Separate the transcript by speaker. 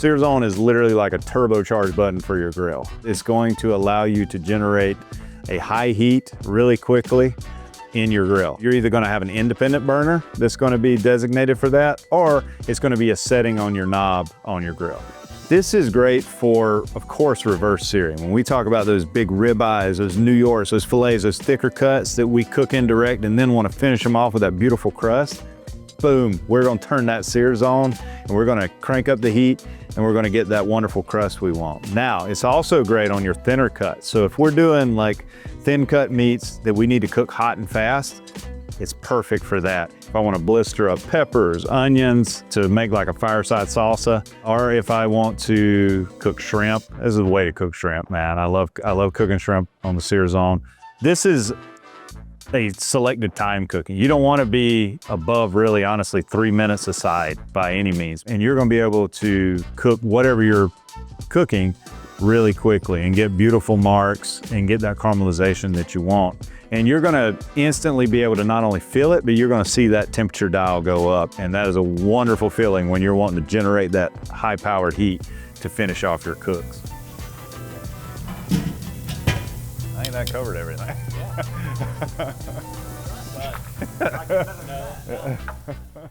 Speaker 1: Sear Zone is literally like a turbocharged button for your grill. It's going to allow you to generate a high heat really quickly in your grill. You're either gonna have an independent burner that's gonna be designated for that, or it's gonna be a setting on your knob on your grill. This is great for, of course, reverse searing. When we talk about those big ribeyes, those New Yorks, those fillets, those thicker cuts that we cook indirect and then wanna finish them off with that beautiful crust, boom, we're gonna turn that Sear Zone and we're gonna crank up the heat and we're gonna get that wonderful crust we want. Now, it's also great on your thinner cuts. So if we're doing like thin cut meats that we need to cook hot and fast, it's perfect for that. If I wanna blister up peppers, onions to make like a fireside salsa, or if I want to cook shrimp, this is the way to cook shrimp, man. I love cooking shrimp on the Sear Zone. This is a selected time cooking. You don't want to be above, really, honestly, 3 minutes aside by any means. And you're going to be able to cook whatever you're cooking really quickly and get beautiful marks and get that caramelization that you want. And you're going to instantly be able to not only feel it, but you're going to see that temperature dial go up. And that is a wonderful feeling when you're wanting to generate that high-powered heat to finish off your cooks. I think that covered everything. Yeah.